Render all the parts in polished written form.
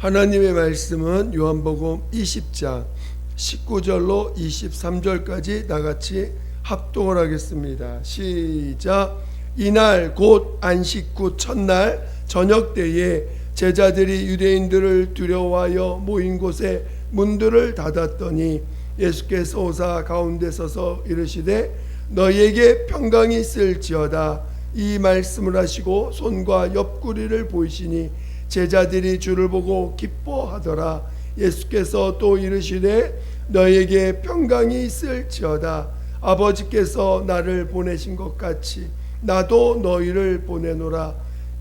하나님의 말씀은 요한복음 20장 19절로 23절까지 나같이 합독을 하겠습니다. 시작. 이날 곧 안식 후 첫날 저녁 때에 제자들이 유대인들을 두려워하여 모인 곳에 문들을 닫았더니 예수께서 오사 가운데 서서 이르시되 너희에게 평강이 있을지어다. 이 말씀을 하시고 손과 옆구리를 보이시니 제자들이 주를 보고 기뻐하더라. 예수께서 또 이르시되 너희에게 평강이 있을지어다. 아버지께서 나를 보내신 것 같이 나도 너희를 보내노라.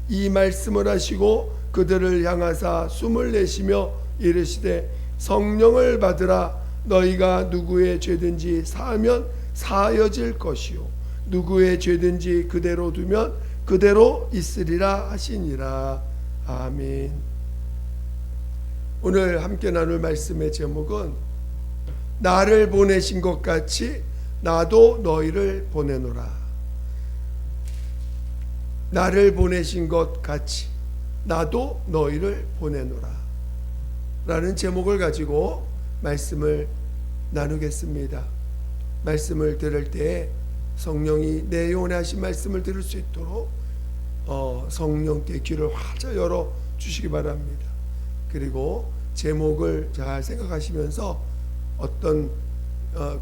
이 말씀을 하시고 그들을 향하사 숨을 내쉬며 이르시되 성령을 받으라. 너희가 누구의 죄든지 사하면 사하여질 것이요 누구의 죄든지 그대로 두면 그대로 있으리라 하시니라. 아멘. 오늘 함께 나눌 말씀의 제목은 나를 보내신 것 같이 나도 너희를 보내노라. 나를 보내신 것 같이 나도 너희를 보내노라 라는 제목을 가지고 말씀을 나누겠습니다. 말씀을 들을 때 성령이 내 영혼에 하신 말씀을 들을 수 있도록 성령께 귀를 활짝 열어 주시기 바랍니다. 그리고 제목을 잘 생각하시면서 어떤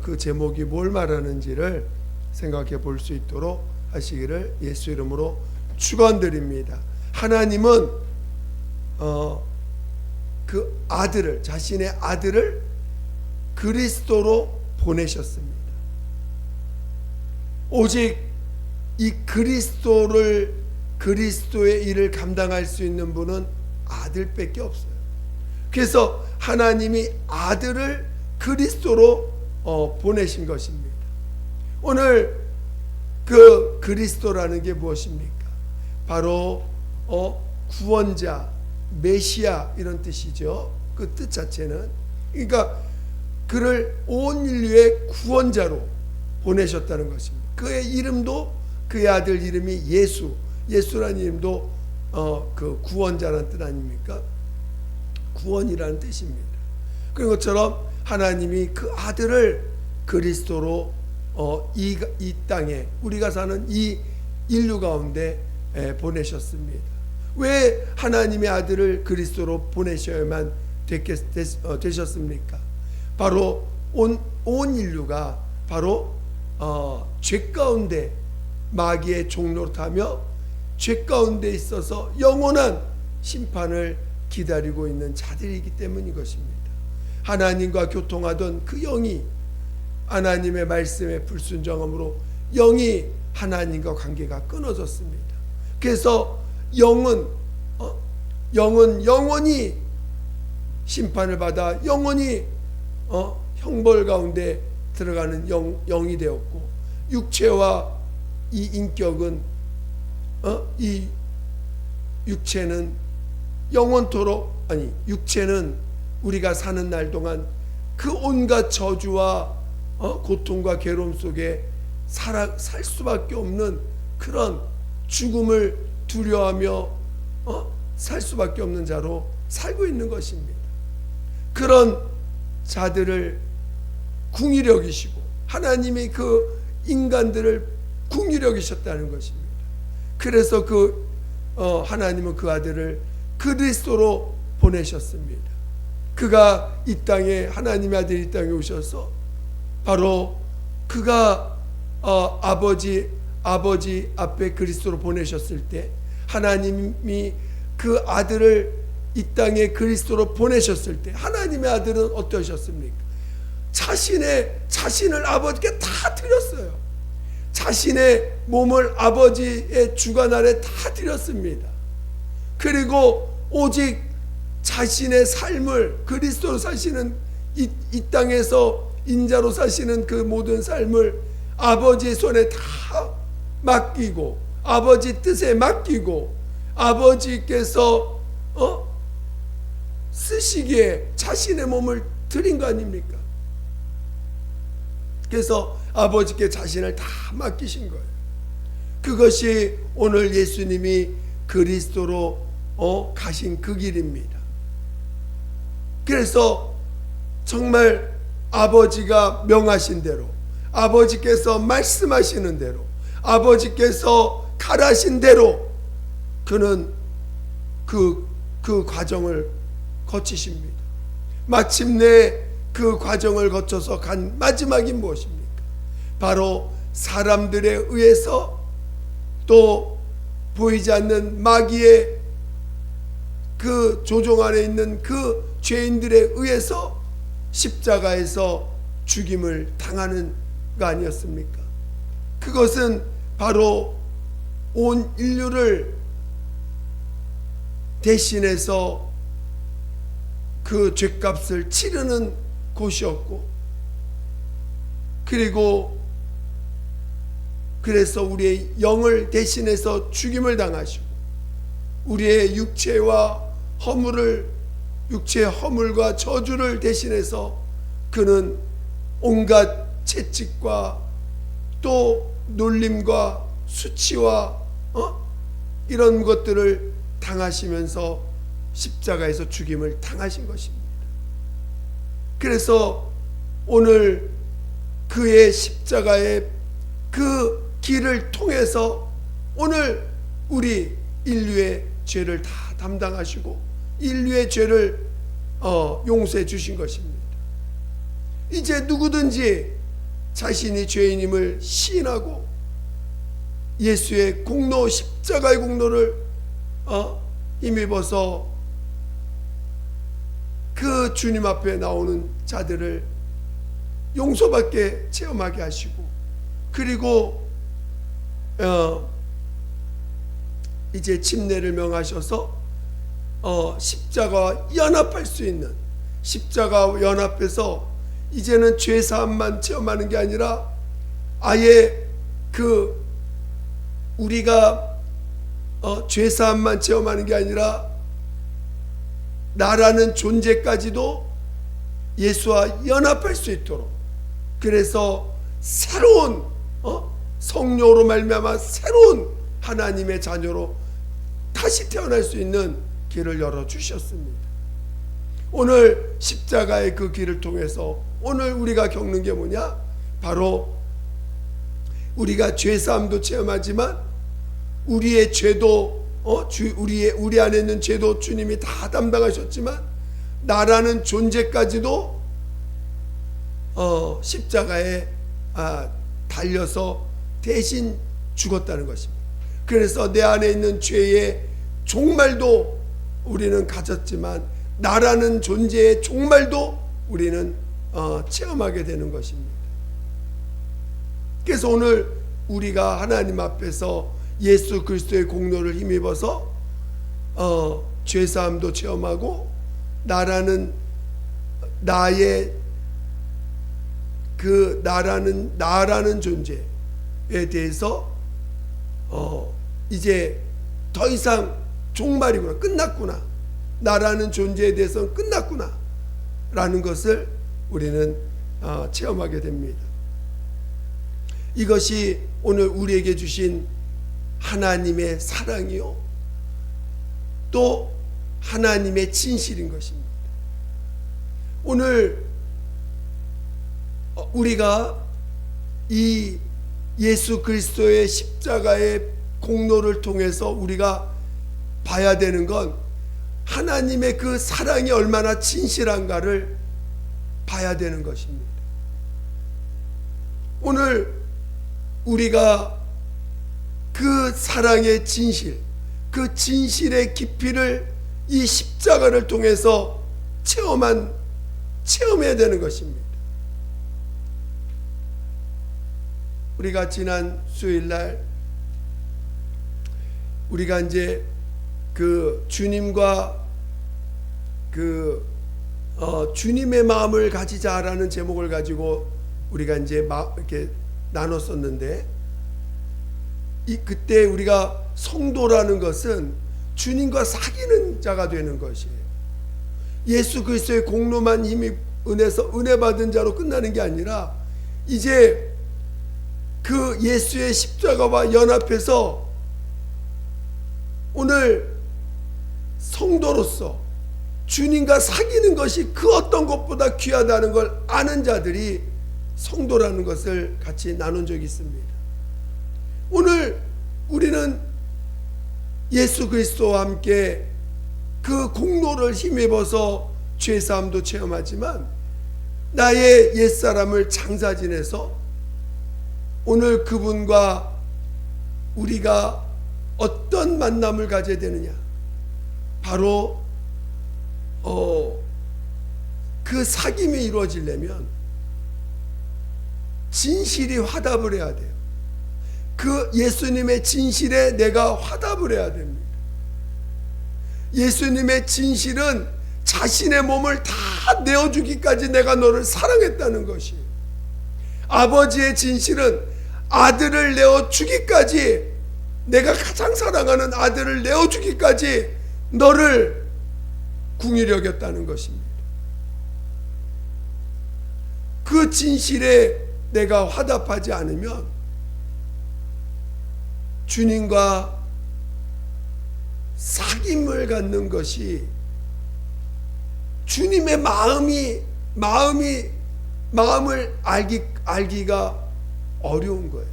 그 제목이 뭘 말하는지를 생각해 볼 수 있도록 하시기를 예수 이름으로 축원드립니다. 하나님은 그 아들을, 자신의 아들을 그리스도로 보내셨습니다. 오직 이 그리스도의 일을 감당할 수 있는 분은 아들밖에 없어요. 그래서 하나님이 아들을 그리스도로 보내신 것입니다. 오늘 그 그리스도라는 게 무엇입니까? 바로 구원자, 메시아 이런 뜻이죠. 그 뜻 자체는, 그러니까 그를 온 인류의 구원자로 보내셨다는 것입니다. 그의 이름도, 그의 아들 이름이 예수라는 이름도 그 구원자라는 뜻 아닙니까? 구원이라는 뜻입니다. 그런 것처럼 하나님이 그 아들을 그리스도로 이 땅에 우리가 사는 이 인류 가운데 보내셨습니다. 왜 하나님의 아들을 그리스도로 보내셔야만 되셨습니까? 바로 온 인류가 바로 죄 가운데 마귀의 종노릇하며 죄 가운데 있어서 영원한 심판을 기다리고 있는 자들이기 때문인 것입니다. 하나님과 교통하던 그 영이 하나님의 말씀에 불순종함으로 영이 하나님과 관계가 끊어졌습니다. 그래서 영은 영원히 심판을 받아 영원히 형벌 가운데 들어가는 영이 되었고, 육체와 이 인격은 이 육체는 영원토록, 아니 육체는 우리가 사는 날 동안 그 온갖 저주와 고통과 괴로움 속에 살 수밖에 없는 그런 죽음을 두려워하며 살 수밖에 없는 자로 살고 있는 것입니다. 그런 자들을 긍휼히 여기시고 하나님이 그 인간들을 긍휼히 여기셨다는 것입니다. 그래서 하나님은 그 아들을 그리스도로 보내셨습니다. 그가 이 땅에, 하나님의 아들이 이 땅에 오셔서 바로 그가 아버지 앞에 그리스도로 보내셨을 때, 하나님이 그 아들을 이 땅에 그리스도로 보내셨을 때 하나님의 아들은 어떠셨습니까? 자신을 아버지께 다 드렸어요. 자신의 몸을 아버지의 주관 아래 다 드렸습니다. 그리고 오직 자신의 삶을, 그리스도로 사시는 이 땅에서 인자로 사시는 그 모든 삶을 아버지의 손에 다 맡기고, 아버지 뜻에 맡기고, 아버지께서 쓰시기에 자신의 몸을 드린 거 아닙니까? 그래서 아버지께 자신을 다 맡기신 거예요. 그것이 오늘 예수님이 그리스도로 가신 그 길입니다. 그래서 정말 아버지가 명하신 대로, 아버지께서 말씀하시는 대로, 아버지께서 가라신 대로 그는 그 과정을 거치십니다. 마침내 그 과정을 거쳐서 간 마지막이 무엇입니까? 바로 사람들에 의해서, 또 보이지 않는 마귀의 그 조종 안에 있는 그 죄인들에 의해서 십자가에서 죽임을 당하는 거 아니었습니까? 그것은 바로 온 인류를 대신해서 그 죄값을 치르는 곳이었고, 그래서 우리의 영을 대신해서 죽임을 당하시고, 우리의 육체의 허물과 저주를 대신해서 그는 온갖 채찍과 또 놀림과 수치와 이런 것들을 당하시면서 십자가에서 죽임을 당하신 것입니다. 그래서 오늘 그의 십자가의 그 길을 통해서 오늘 우리 인류의 죄를 다 담당하시고 인류의 죄를 용서해 주신 것입니다. 이제 누구든지 자신이 죄인임을 시인하고 예수의 공로, 십자가의 공로를 힘입어서 그 주님 앞에 나오는 자들을 용서받게 체험하게 하시고, 그리고 이제 침례를 명하셔서 십자가와 연합할 수 있는, 십자가와 연합해서 이제는 죄사함만 체험하는 게 아니라 아예 우리가 죄사함만 체험하는 게 아니라 나라는 존재까지도 예수와 연합할 수 있도록, 그래서 새로운 성령으로 말미암아 새로운 하나님의 자녀로 다시 태어날 수 있는 길을 열어주셨습니다. 오늘 십자가의 그 길을 통해서 오늘 우리가 겪는 게 뭐냐? 바로 우리가 죄사함도 체험하지만 우리의 죄도 우리 안에 있는 죄도 주님이 다 담당하셨지만 나라는 존재까지도 십자가에 달려서 대신 죽었다는 것입니다. 그래서 내 안에 있는 죄의 종말도 우리는 가졌지만 나라는 존재의 종말도 우리는 체험하게 되는 것입니다. 그래서 오늘 우리가 하나님 앞에서 예수 그리스도의 공로를 힘입어서 죄사함도 체험하고 나의 그 나라는 존재에 대해서 이제 더 이상 종말이구나, 끝났구나, 나라는 존재에 대해서는 끝났구나 라는 것을 우리는 체험하게 됩니다. 이것이 오늘 우리에게 주신 하나님의 사랑이요 또 하나님의 진실인 것입니다. 오늘 우리가 이 예수 그리스도의 십자가의 공로를 통해서 우리가 봐야 되는 건 하나님의 그 사랑이 얼마나 진실한가를 봐야 되는 것입니다. 오늘 우리가 그 사랑의 진실, 그 진실의 깊이를 이 십자가를 통해서 체험해야 되는 것입니다. 우리가 지난 수요일날 우리가 이제 그 주님과 주님의 마음을 가지자라는 제목을 가지고 우리가 이제 이렇게 나눴었는데, 그때 우리가 성도라는 것은 주님과 사귀는 자가 되는 것이에요. 예수 그리스도의 공로만 힘이 은혜 받은 자로 끝나는 게 아니라 이제 그 예수의 십자가와 연합해서 오늘 성도로서 주님과 사귀는 것이 그 어떤 것보다 귀하다는 걸 아는 자들이 성도라는 것을 같이 나눈 적이 있습니다. 오늘 우리는 예수 그리스도와 함께 그 공로를 힘입어서 죄사함도 체험하지만 나의 옛사람을 장사 지내서 오늘 그분과 우리가 어떤 만남을 가져야 되느냐, 바로 그 사귐이 이루어지려면 진실이 화답을 해야 돼요. 그 예수님의 진실에 내가 화답을 해야 됩니다. 예수님의 진실은 자신의 몸을 다 내어주기까지 내가 너를 사랑했다는 것이에요. 아버지의 진실은 아들을 내어주기까지, 내가 가장 사랑하는 아들을 내어주기까지 너를 긍휼히 여겼다는 것입니다. 그 진실에 내가 화답하지 않으면 주님과 사귐을 갖는 것이, 주님의 마음을 알기가 어려운 거예요.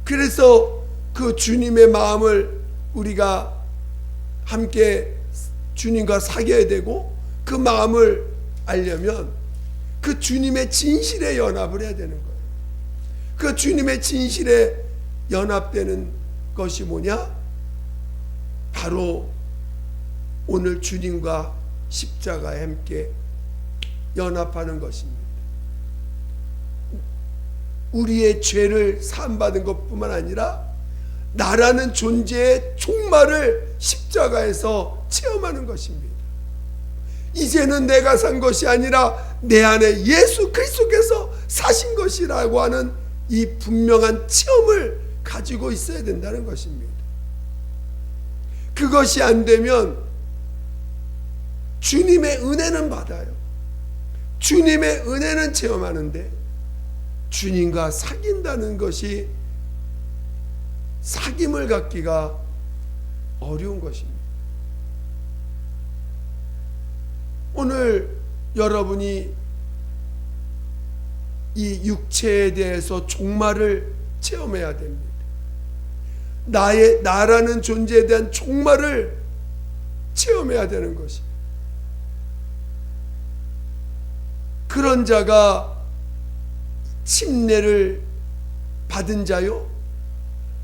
그래서 그 주님의 마음을 우리가 함께 주님과 사귀어야 되고, 그 마음을 알려면 그 주님의 진실에 연합을 해야 되는 거예요. 그 주님의 진실에 연합되는 것이 뭐냐? 바로 오늘 주님과 십자가에 함께 연합하는 것입니다. 우리의 죄를 사함받은 것뿐만 아니라 나라는 존재의 종말을 십자가에서 체험하는 것입니다. 이제는 내가 산 것이 아니라 내 안에 예수 그리스도께서 사신 것이라고 하는 이 분명한 체험을 가지고 있어야 된다는 것입니다. 그것이 안 되면 주님의 은혜는 받아요. 주님의 은혜는 체험하는데 주님과 사귄다는 것이, 사귐을 갖기가 어려운 것입니다. 오늘 여러분이 이 육체에 대해서 종말을 체험해야 됩니다. 나라는 존재에 대한 종말을 체험해야 되는 것이, 그런 자가 침례를 받은 자요,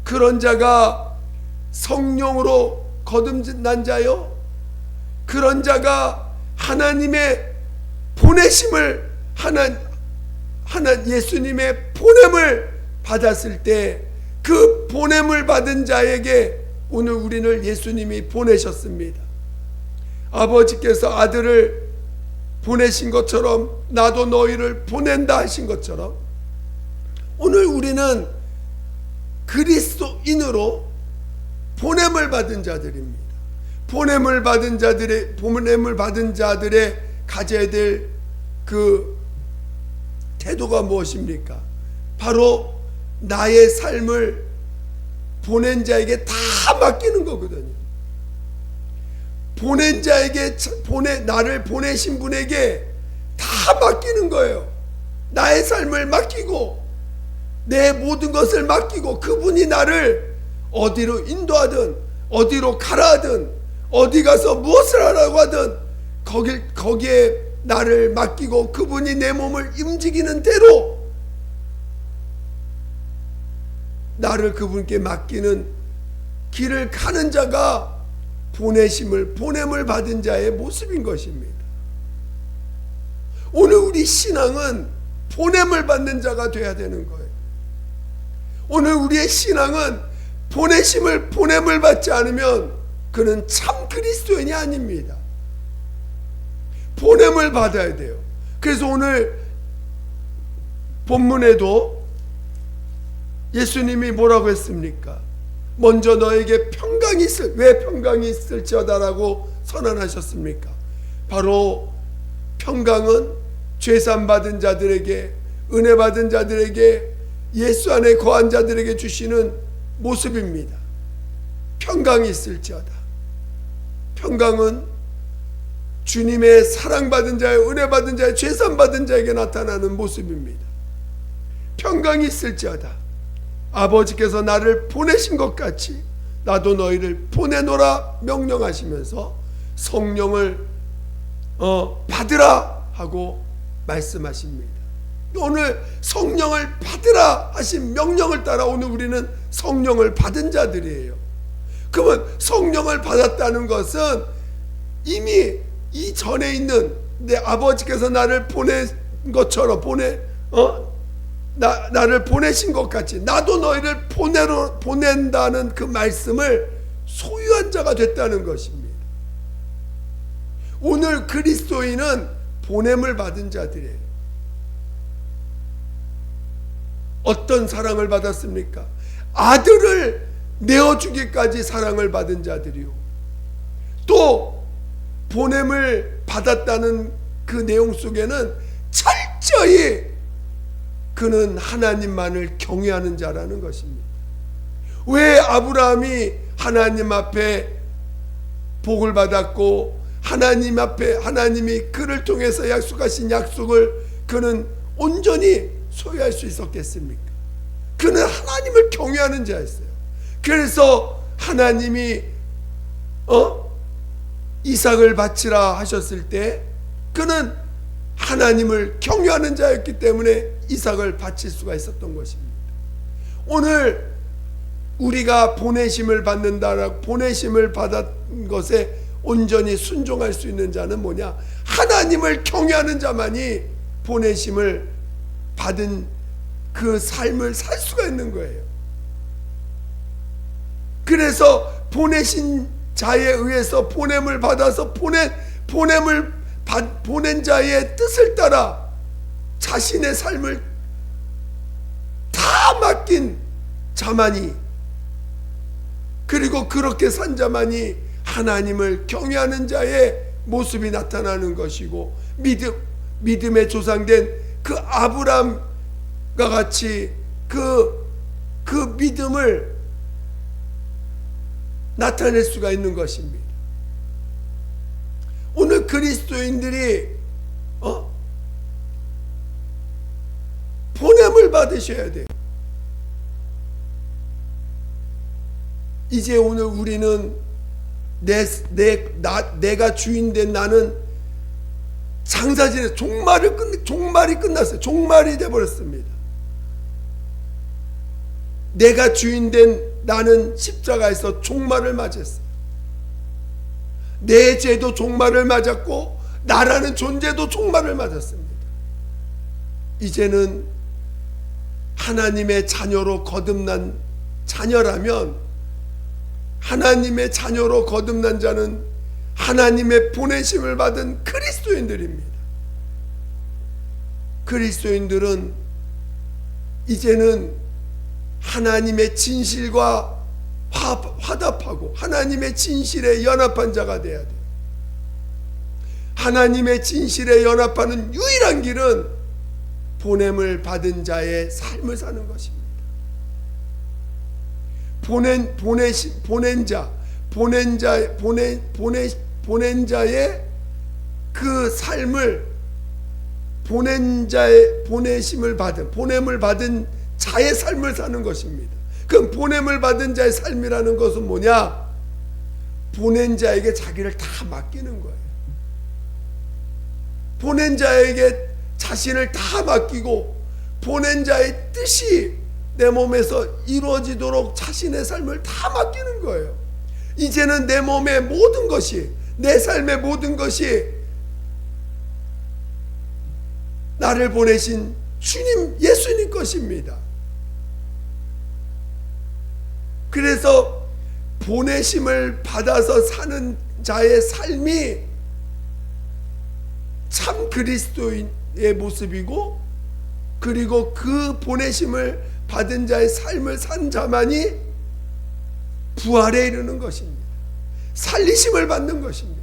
그런 자가 성령으로 거듭난 자요, 그런 자가 하나님의 보내심을, 예수님의 보냄을 받았을 때 그 보냄을 받은 자에게 오늘 우리를 예수님이 보내셨습니다. 아버지께서 아들을 보내신 것처럼 나도 너희를 보낸다 하신 것처럼 오늘 우리는 그리스도인으로 보냄을 받은 자들입니다. 보냄을 받은 자들의 가져야 될 그 태도가 무엇입니까? 바로 나의 삶을 보낸 자에게 다 맡기는 거거든요. 보낸 자에게, 나를 보내신 분에게 다 맡기는 거예요. 나의 삶을 맡기고 내 모든 것을 맡기고, 그분이 나를 어디로 인도하든 어디로 가라 하든 어디 가서 무엇을 하라고 하든 거기에 나를 맡기고 그분이 내 몸을 움직이는 대로 나를 그분께 맡기는 길을 가는 자가 보냄을 받은 자의 모습인 것입니다. 오늘 우리 신앙은 보냄을 받는 자가 되어야 되는 거예요. 오늘 우리의 신앙은 보냄을 받지 않으면 그는 참 그리스도인이 아닙니다. 보냄을 받아야 돼요. 그래서 오늘 본문에도 예수님이 뭐라고 했습니까? 먼저 너에게 평강이 왜 평강이 있을지어다라고 선언하셨습니까? 바로 평강은 죄산 받은 자들에게, 은혜 받은 자들에게, 예수 안에 거한 자들에게 주시는 모습입니다. 평강이 있을지어다. 평강은 주님의 사랑받은 자의 은혜받은 자의 죄산받은 자에게 나타나는 모습입니다. 평강이 있을지어다 아버지께서 나를 보내신 것 같이 나도 너희를 보내노라 명령하시면서 성령을 받으라 하고 말씀하십니다. 오늘 성령을 받으라 하신 명령을 따라 오늘 우리는 성령을 받은 자들이에요. 그러면 성령을 받았다는 것은 이미 이전에 있는 내 아버지께서 나를 보낸 것처럼 나를 보내신 것 같이 나도 너희를 보낸다는 그 말씀을 소유한 자가 됐다는 것입니다. 오늘 그리스도인은 보냄을 받은 자들이에요. 어떤 사랑을 받았습니까? 아들을 내어주기까지 사랑을 받은 자들이요. 또 보냄을 받았다는 그 내용 속에는 철저히 그는 하나님만을 경외하는 자라는 것입니다. 왜 아브라함이 하나님 앞에 복을 받았고 하나님 앞에 하나님이 그를 통해서 약속하신 약속을 그는 온전히 소유할 수 있었겠습니까? 그는 하나님을 경외하는 자였어요. 그래서 하나님이 이삭을 바치라 하셨을 때 그는 하나님을 경외하는 자였기 때문에 이삭을 바칠 수가 있었던 것입니다. 오늘 우리가 보내심을 받는다라고 보내심을 받은 것에 온전히 순종할 수 있는 자는 뭐냐? 하나님을 경외하는 자만이 보내심을 받은 그 삶을 살 수가 있는 거예요. 그래서 보내신 자에 의해서 보냄을 받아서 보낸 자의 뜻을 따라 자신의 삶을 다 맡긴 자만이, 그리고 그렇게 산 자만이 하나님을 경외하는 자의 모습이 나타나는 것이고, 믿음의 조상된 그 아브라함과 같이 그 믿음을 나타낼 수가 있는 것입니다. 오늘 그리스도인들이 보냄을 받으셔야 돼요. 이제 오늘 우리는 내가 주인된 나는 장사진의 종말이 끝났어요. 종말이 되어버렸습니다. 내가 주인된 나는 십자가에서 종말을 맞았어요. 내 죄도 종말을 맞았고 나라는 존재도 종말을 맞았습니다. 이제는 하나님의 자녀로 거듭난 자녀라면, 하나님의 자녀로 거듭난 자는 하나님의 보내심을 받은 그리스도인들입니다. 그리스도인들은 이제는 하나님의 진실과 화답하고 하나님의 진실에 연합한 자가 되어야 돼요. 하나님의 진실에 연합하는 유일한 길은 보냄을 받은 자의 삶을 사는 것입니다. 보낸 자의 그 삶을, 보내심을 받은, 보냄을 받은 자의 삶을 사는 것입니다. 그럼 보냄을 받은 자의 삶이라는 것은 뭐냐? 보낸 자에게 자기를 다 맡기는 거예요. 보낸 자에게 자신을 다 맡기고 보낸 자의 뜻이 내 몸에서 이루어지도록 자신의 삶을 다 맡기는 거예요. 이제는 내 몸의 모든 것이, 내 삶의 모든 것이 나를 보내신 주님 예수님 것입니다. 그래서 보내심을 받아서 사는 자의 삶이 참 그리스도인의 모습이고, 그리고 그 보내심을 받은 자의 삶을 산 자만이 부활에 이르는 것입니다. 살리심을 받는 것입니다.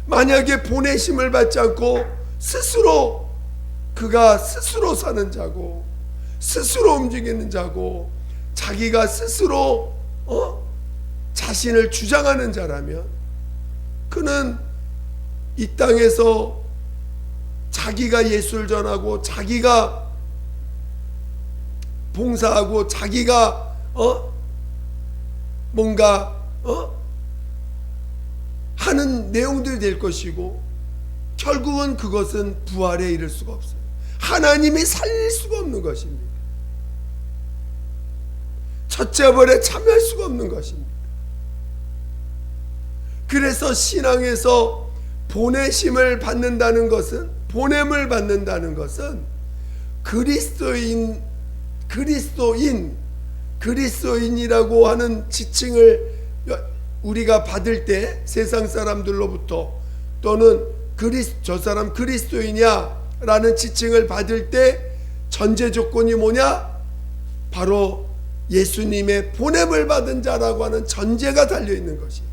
만약에 보내심을 받지 않고 그가 스스로 사는 자고 스스로 움직이는 자고 자기가 스스로 자신을 주장하는 자라면 그는 이 땅에서 자기가 예수를 전하고 자기가 봉사하고 자기가 뭔가 하는 내용들이 될 것이고, 결국은 그것은 부활에 이를 수가 없어요. 하나님이 살릴 수가 없는 것입니다. 첫째 벌에 참여할 수가 없는 것입니다. 그래서 신앙에서 보내심을 받는다는 것은, 보냄을 받는다는 것은 그리스도인이라고 하는 지칭을 우리가 받을 때, 세상 사람들로부터 또는 저 사람 그리스도인이야 라는 지칭을 받을 때 전제 조건이 뭐냐? 바로 예수님의 보냄을 받은 자라고 하는 전제가 달려있는 것이에요.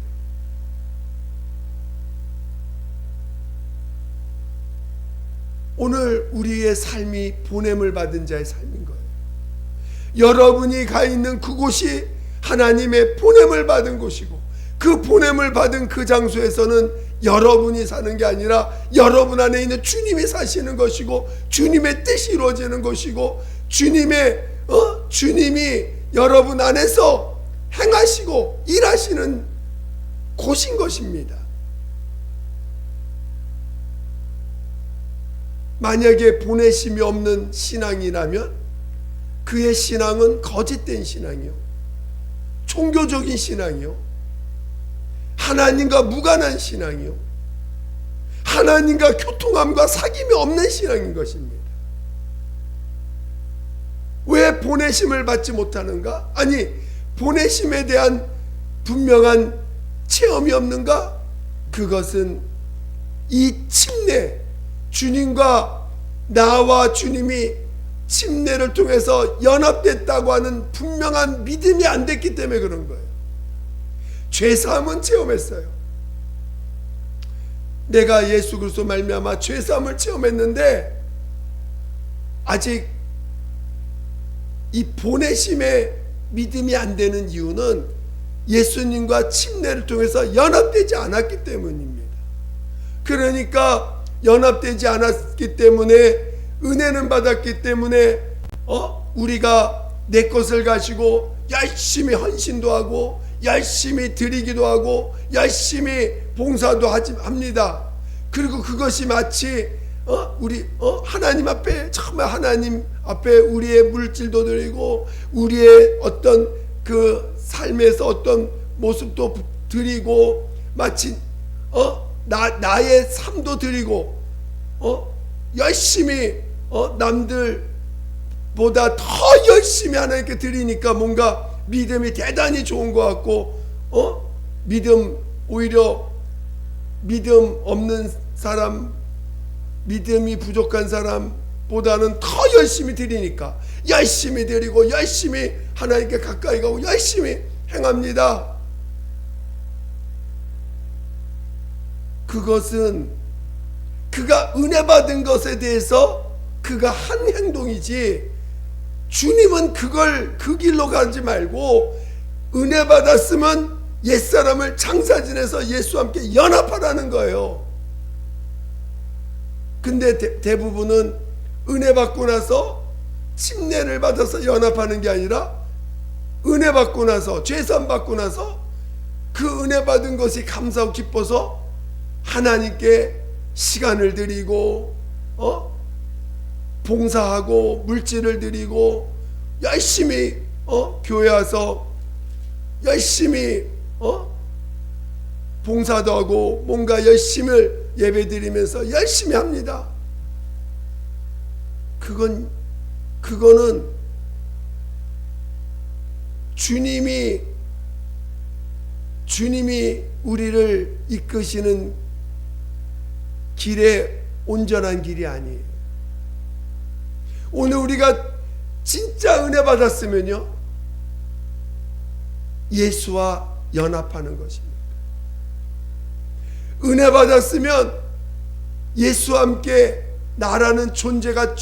오늘 우리의 삶이 보냄을 받은 자의 삶인 거예요. 여러분이 가 있는 그곳이 하나님의 보냄을 받은 곳이고, 그 보냄을 받은 그 장소에서는 여러분이 사는 게 아니라 여러분 안에 있는 주님이 사시는 것이고, 주님의 뜻이 이루어지는 것이고, 주님이 여러분 안에서 행하시고 일하시는 곳인 것입니다. 만약에 보내심이 없는 신앙이라면 그의 신앙은 거짓된 신앙이요, 종교적인 신앙이요, 하나님과 무관한 신앙이요, 하나님과 교통함과 사귐이 없는 신앙인 것입니다. 왜 보내심을 받지 못하는가? 아니, 보내심에 대한 분명한 체험이 없는가? 그것은 이 침례, 주님과 나와 주님이 침례를 통해서 연합됐다고 하는 분명한 믿음이 안 됐기 때문에 그런 거예요. 죄사함은 체험했어요. 내가 예수 그리스도 말미암아 죄사함을 체험했는데, 아직 이 보내심의 믿음이 안 되는 이유는 예수님과 침례를 통해서 연합되지 않았기 때문입니다. 그러니까 연합되지 않았기 때문에, 은혜는 받았기 때문에 우리가 내 것을 가지고 열심히 헌신도 하고 열심히 드리기도 하고 열심히 봉사도 합니다. 그리고 그것이 마치 우리 하나님 앞에, 정말 하나님 앞에 우리의 물질도 드리고 우리의 어떤 그 삶에서 어떤 모습도 드리고, 마치 나의 삶도 드리고 열심히 남들보다 더 열심히 하나님께 드리니까 뭔가 믿음이 대단히 좋은 것 같고, 오히려 믿음 없는 사람, 믿음이 부족한 사람보다는 더 열심히 드리니까 열심히 드리고 열심히 하나님께 가까이 가고 열심히 행합니다. 그것은 그가 은혜 받은 것에 대해서 그가 한 행동이지, 주님은 그 길로 가지 말고 은혜 받았으면 옛사람을 장사지내서 예수와 함께 연합하라는 거예요. 근데 대부분은 은혜 받고 나서 침례를 받아서 연합하는 게 아니라, 은혜 받고 나서, 죄산 받고 나서 그 은혜 받은 것이 감사하고 기뻐서 하나님께 시간을 드리고 봉사하고 물질을 드리고 열심히 교회 와서 열심히 봉사도 하고 뭔가 열심히 예배 드리면서 열심히 합니다. 그거는 주님이 우리를 이끄시는 길에 온전한 길이 아니에요. 오늘 우리가 진짜 은혜 받았으면요, 예수와 연합하는 것입니다. 은혜 받았으면 예수와 함께 나라는 존재가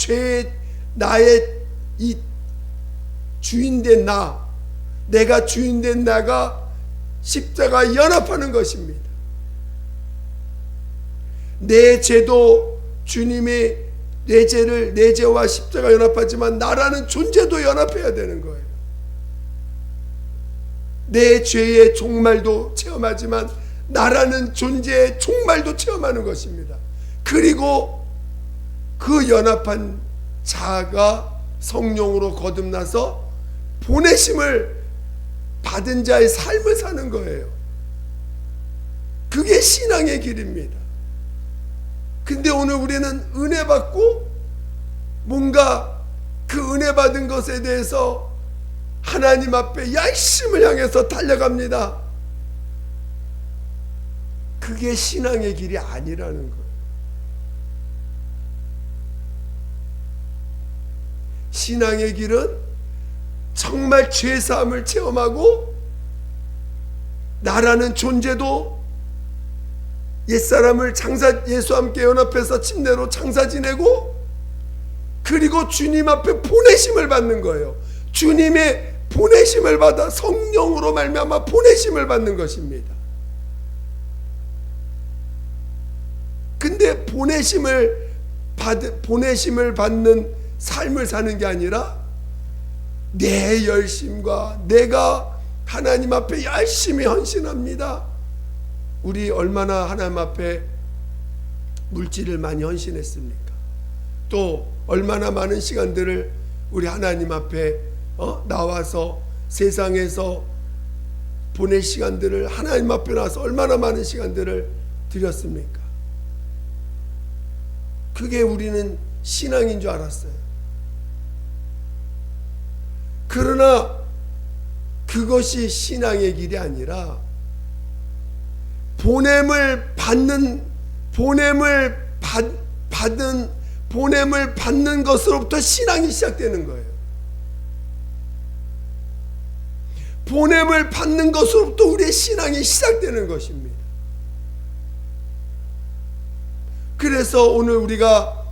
나의 이 주인된 내가 주인된 나가 십자가 연합하는 것입니다. 내 죄도 주님이 내 죄와 십자가 연합하지만 나라는 존재도 연합해야 되는 거예요. 내 죄의 종말도 체험하지만 나라는 존재의 종말도 체험하는 것입니다. 그리고 그 연합한 자가 성령으로 거듭나서 보내심을 받은 자의 삶을 사는 거예요. 그게 신앙의 길입니다. 근데 오늘 우리는 은혜 받고 뭔가 그 은혜 받은 것에 대해서 하나님 앞에 열심을 향해서 달려갑니다. 그게 신앙의 길이 아니라는 거예요. 신앙의 길은 정말 죄사함을 체험하고 나라는 존재도 옛사람을 예수와 함께 연합해서 침례로 장사 지내고 그리고 주님 앞에 보내심을 받는 거예요. 주님의 보내심을 받아 성령으로 말미암아 보내심을 받는 것입니다. 근데 보내심을 받는 삶을 사는 게 아니라 내 열심과 내가 하나님 앞에 열심히 헌신합니다. 우리 얼마나 하나님 앞에 물질을 많이 헌신했습니까? 또 얼마나 많은 시간들을 우리 하나님 앞에 나와서 세상에서 보낼 시간들을 하나님 앞에 나와서 얼마나 많은 시간들을 드렸습니까? 그게 우리는 신앙인 줄 알았어요. 그러나 그것이 신앙의 길이 아니라 보냄을 받는 것으로부터 신앙이 시작되는 거예요. 보냄을 받는 것으로부터 우리의 신앙이 시작되는 것입니다. 그래서 오늘 우리가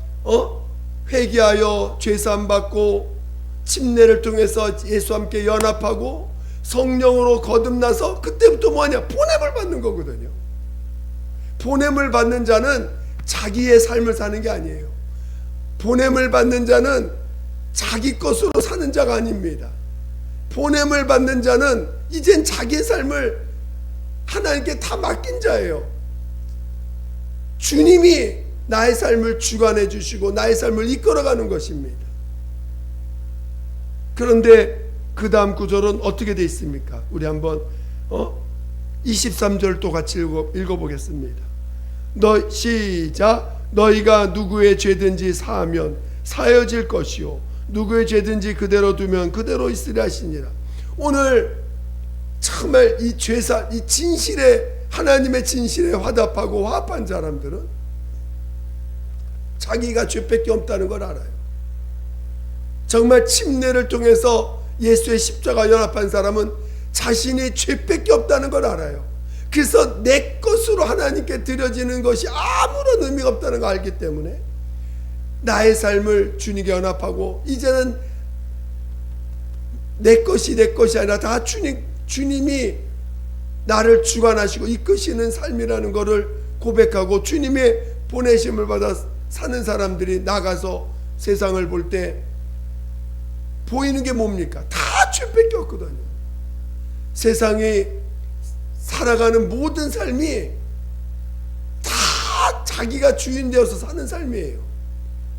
회개하여 죄사함 받고 침례를 통해서 예수와 함께 연합하고 성령으로 거듭나서 그때부터 뭐하냐? 보냄을 받는 거거든요. 보냄을 받는 자는 자기의 삶을 사는 게 아니에요. 보냄을 받는 자는 자기 것으로 사는 자가 아닙니다. 보냄을 받는 자는 이젠 자기의 삶을 하나님께 다 맡긴 자예요. 주님이 나의 삶을 주관해 주시고 나의 삶을 이끌어가는 것입니다. 그런데 그 다음 구절은 어떻게 되어 있습니까? 우리 한번 23절 또 같이 읽어보겠습니다. 시작. 너희가 누구의 죄든지 사하면 사여질 것이요 누구의 죄든지 그대로 두면 그대로 있으리 하시니라. 오늘 정말 이 진실에 하나님의 진실에 화답하고 화합한 사람들은 자기가 죄밖에 없다는 걸 알아요. 정말 침례를 통해서 예수의 십자가 연합한 사람은 자신이 죄밖에 없다는 걸 알아요. 그래서 내 것으로 하나님께 드려지는 것이 아무런 의미가 없다는 걸 알기 때문에 나의 삶을 주님께 연합하고 이제는 내 것이 아니라 다 주님이 나를 주관하시고 이끄시는 삶이라는 것을 고백하고 주님의 보내심을 받아 사는 사람들이 나가서 세상을 볼 때 보이는 게 뭡니까? 다 죄밖에 없거든요. 세상이 살아가는 모든 삶이 다 자기가 주인 되어서 사는 삶이에요.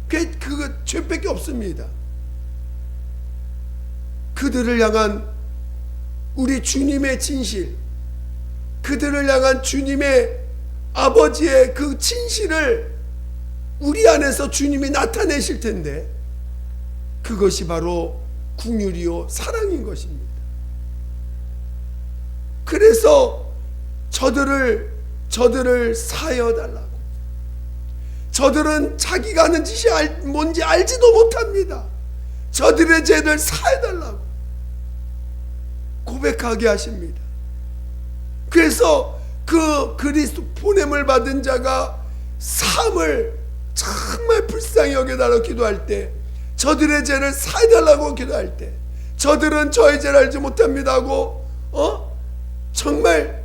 그거 죄밖에 없습니다. 그들을 향한 우리 주님의 진실, 그들을 향한 주님의 아버지의 그 진실을 우리 안에서 주님이 나타내실 텐데 그것이 바로 긍휼이요 사랑인 것입니다. 그래서 저들을 사여 달라고. 저들은 자기가 하는 짓이 뭔지 알지도 못합니다. 저들의 죄를 사여 달라고 고백하게 하십니다. 그래서 그 그리스도 보냄을 받은 자가 사함을 정말 불쌍히 여겨달라고 기도할 때, 저들의 죄를 사해달라고 기도할 때, 저들은 저의 죄를 알지 못합니다 하고 정말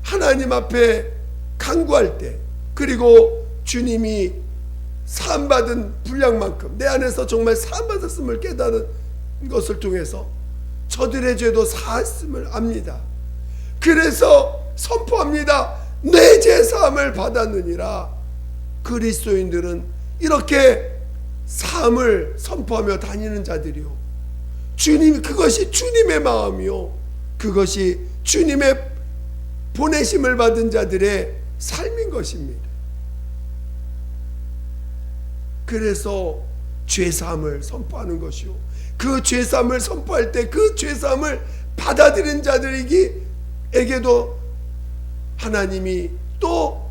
하나님 앞에 간구할 때 그리고 주님이 사함받은 분량만큼 내 안에서 정말 사함받았음을 깨달은 것을 통해서 저들의 죄도 사했음을 압니다. 그래서 선포합니다. 내 죄 사함을 받았느니라. 그리스도인들은 이렇게 사함을 선포하며 다니는 자들이요, 주님, 그것이 주님의 마음이요, 그것이 주님의 보내심을 받은 자들의 삶인 것입니다. 그래서 죄사함을 선포하는 것이요, 그 죄사함을 선포할 때 그 죄사함을 받아들인 자들에게도 하나님이 또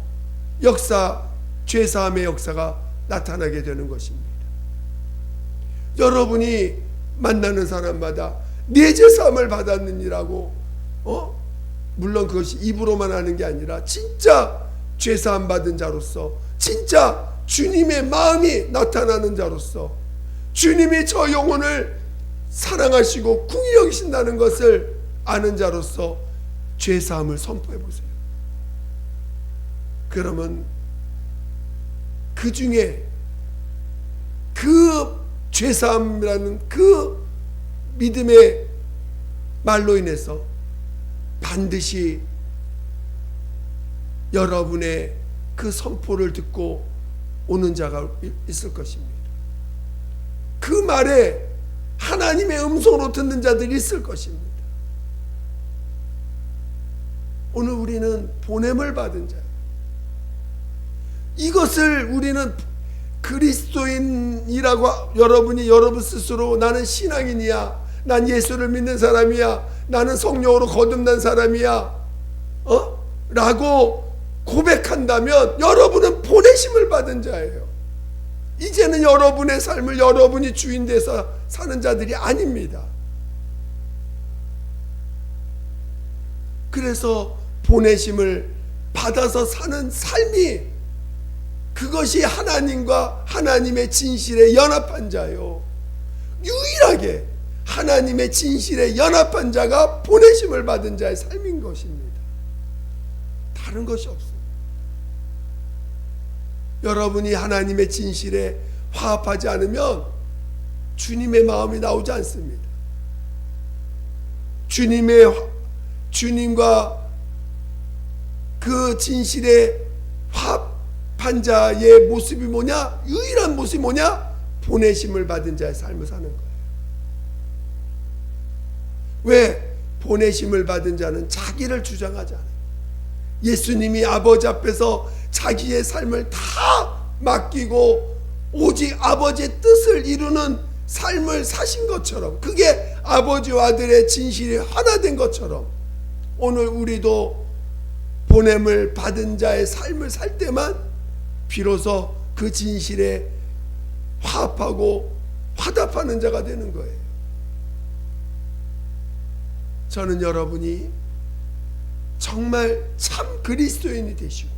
죄사함의 역사가 나타나게 되는 것입니다. 여러분이 만나는 사람마다 네 죄사함을 받았느니라고 물론 그것이 입으로만 하는 게 아니라 진짜 죄사함 받은 자로서, 진짜 주님의 마음이 나타나는 자로서, 주님이 저 영혼을 사랑하시고 긍휼히 여기신다는 것을 아는 자로서 죄사함을 선포해 보세요. 그러면 그 중에 그 죄사함이라는 그 믿음의 말로 인해서 반드시 여러분의 그 선포를 듣고 오는 자가 있을 것입니다. 그 말에 하나님의 음성으로 듣는 자들이 있을 것입니다. 오늘 우리는 보냄을 받은 자예요. 이것을 우리는 그리스도인이라고 여러분 스스로 나는 신앙인이야, 난 예수를 믿는 사람이야, 나는 성령으로 거듭난 사람이야 라고 고백한다면 여러분은 보내심을 받은 자예요. 이제는 여러분의 삶을 여러분이 주인 돼서 사는 자들이 아닙니다. 그래서 보내심을 받아서 사는 삶이, 그것이 하나님과 하나님의 진실에 연합한 자요, 유일하게 하나님의 진실에 연합한 자가 보내심을 받은 자의 삶인 것입니다. 다른 것이 없습니다. 여러분이 하나님의 진실에 화합하지 않으면 주님의 마음이 나오지 않습니다. 주님과 그 진실에 화합한 자의 모습이 뭐냐? 유일한 모습이 뭐냐? 보내심을 받은 자의 삶을 사는 거예요. 왜? 보내심을 받은 자는 자기를 주장하지 않아요. 예수님이 아버지 앞에서 자기의 삶을 다 맡기고 오직 아버지의 뜻을 이루는 삶을 사신 것처럼, 그게 아버지와 아들의 진실이 하나된 것처럼, 오늘 우리도 보냄을 받은 자의 삶을 살 때만 비로소 그 진실에 화합하고 화답하는 자가 되는 거예요. 저는 여러분이 정말 참 그리스도인이 되시고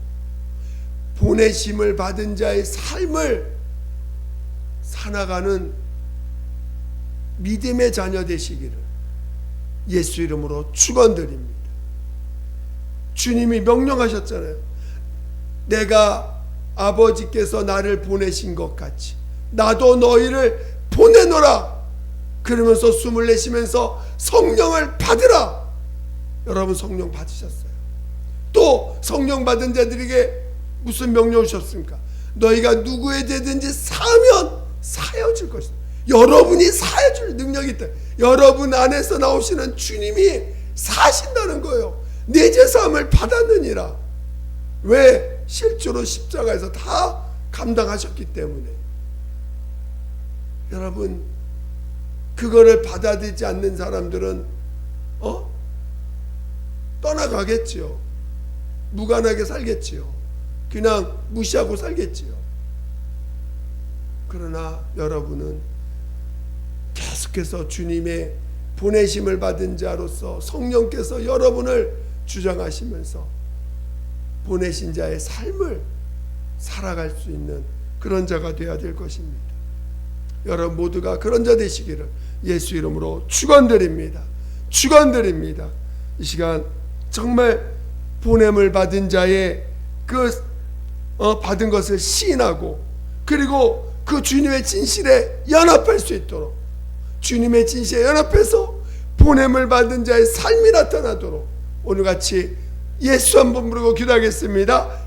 보내심을 받은 자의 삶을 살아가는 믿음의 자녀 되시기를 예수 이름으로 축원드립니다. 주님이 명령하셨잖아요. 내가 아버지께서 나를 보내신 것 같이 나도 너희를 보내노라. 그러면서 숨을 내쉬면서 성령을 받으라. 여러분 성령 받으셨어요. 또 성령 받은 자들에게 무슨 명령을 주셨습니까? 너희가 누구에 대든지 사하면 사여줄 것이다. 여러분이 사여줄 능력이 있다. 여러분 안에서 나오시는 주님이 사신다는 거예요. 내 죄사함을 받았느니라. 왜? 실제로 십자가에서 다 감당하셨기 때문에. 여러분, 그거를 받아들이지 않는 사람들은 떠나가겠지요. 무관하게 살겠지요. 그냥 무시하고 살겠지요. 그러나 여러분은 계속해서 주님의 보내심을 받은 자로서 성령께서 여러분을 주장하시면서 보내신 자의 삶을 살아갈 수 있는 그런 자가 되어야 될 것입니다. 여러분 모두가 그런 자 되시기를 예수 이름으로 축원드립니다. 축원드립니다. 이 시간 정말 보냄을 받은 자의 그 받은 것을 시인하고 그리고 그 주님의 진실에 연합할 수 있도록 주님의 진실에 연합해서 보냄을 받은 자의 삶이 나타나도록 오늘같이 예수 한번 부르고 기도하겠습니다.